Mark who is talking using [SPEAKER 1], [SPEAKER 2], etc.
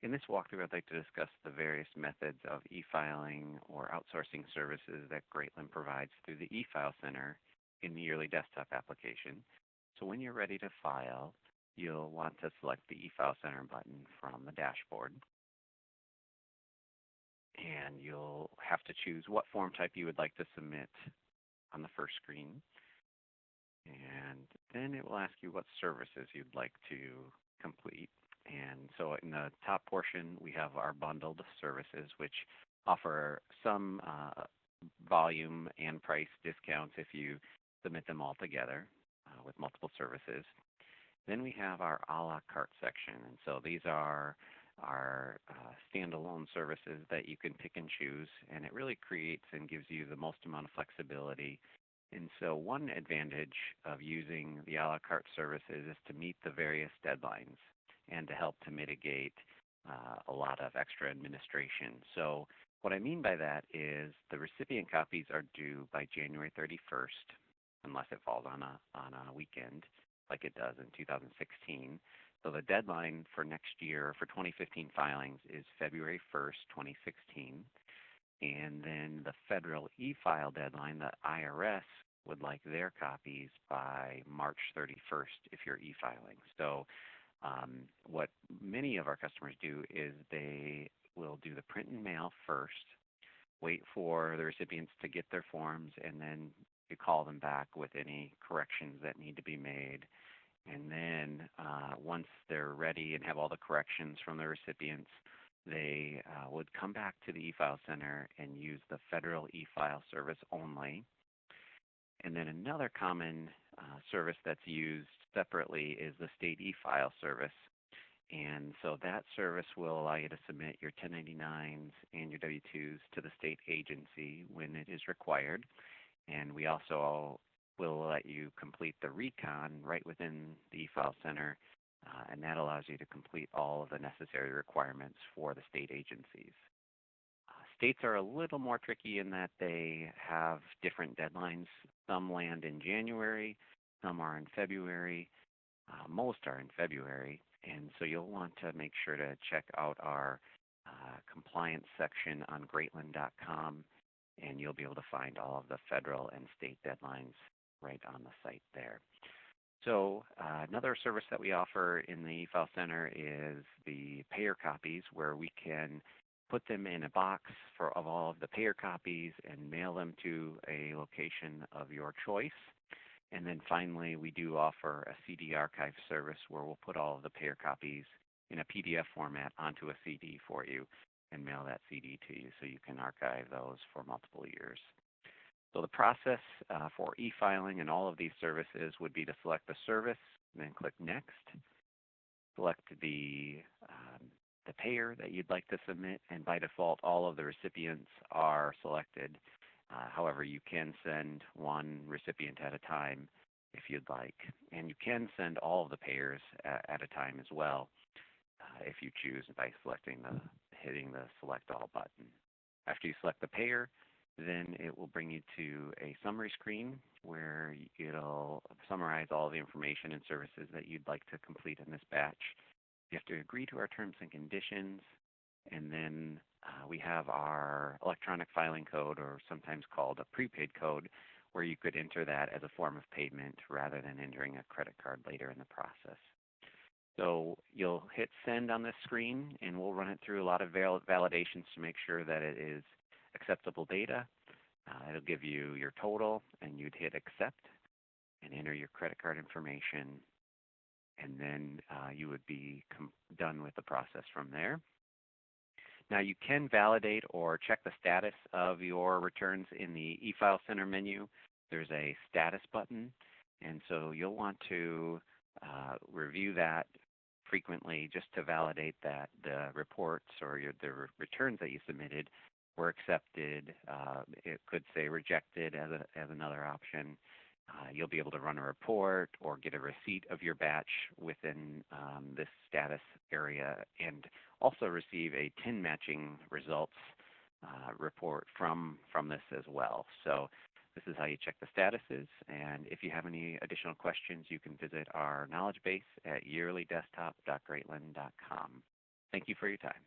[SPEAKER 1] In this walkthrough, I'd like to discuss the various methods of e-filing or outsourcing services that Greatland provides through the e-file center in the Yearli desktop application. So when you're ready to file, you'll want to select the e-file center button from the dashboard. And you'll have to choose what form type you would like to submit on the first screen. And then it will ask you what services you'd like to complete. And so in the top portion, we have our bundled services, which offer some volume and price discounts if you submit them all together with multiple services. Then we have our a la carte section. And so these are our standalone services that you can pick and choose. And it really creates and gives you the most amount of flexibility. And so one advantage of using the a la carte services is to meet the various deadlines and to help to mitigate a lot of extra administration. So what I mean by that is the recipient copies are due by January 31st, unless it falls on a weekend like it does in 2016. So the deadline for next year for 2015 filings is February 1st, 2016. And then the federal e-file deadline, the IRS would like their copies by March 31st if you're e-filing. So what many of our customers do is they will do the print and mail first, wait for the recipients to get their forms, and then you call them back with any corrections that need to be made. And then once they're ready and have all the corrections from the recipients, they would come back to the e-file center and use the federal e-file service only. And then another common service that's used separately is the state e-file service. And so that service will allow you to submit your 1099s and your W-2s to the state agency when it is required. And we also will let you complete the recon right within the e-file center, and that allows you to complete all of the necessary requirements for the state agencies. States are a little more tricky in that they have different deadlines. Some land in January, some are in February, most are in February, and so you'll want to make sure to check out our compliance section on greatland.com, and you'll be able to find all of the federal and state deadlines right on the site there. So another service that we offer in the e-file center is the payer copies, where we can put them in a box of all of the payer copies and mail them to a location of your choice. And then finally, we do offer a CD archive service where we'll put all of the payer copies in a PDF format onto a CD for you and mail that CD to you so you can archive those for multiple years. So the process for e-filing and all of these services would be to select the service, and then click Next. Select the payer that you'd like to submit, and by default, all of the recipients are selected. However, you can send one recipient at a time if you'd like, and you can send all of the payers at a time as well if you choose by hitting the Select All button. After you select the payer, then it will bring you to a summary screen where it'll summarize all the information and services that you'd like to complete in this batch. You have to agree to our terms and conditions, and then we have our electronic filing code, or sometimes called a prepaid code, where you could enter that as a form of payment rather than entering a credit card later in the process. So you'll hit send on this screen, and we'll run it through a lot of validations to make sure that it is acceptable data. It'll give you your total, and you'd hit accept and enter your credit card information, and then you would be done with the process from there. Now you can validate or check the status of your returns in the e-file center menu. There's a status button, and so you'll want to review that frequently just to validate that the reports or the returns that you submitted were accepted. It could say rejected as another option. You'll be able to run a report or get a receipt of your batch within this status area, and also receive a TIN matching results report from this as well. So this is how you check the statuses, and if you have any additional questions, you can visit our knowledge base at yearlydesktop.greatland.com. Thank you for your time.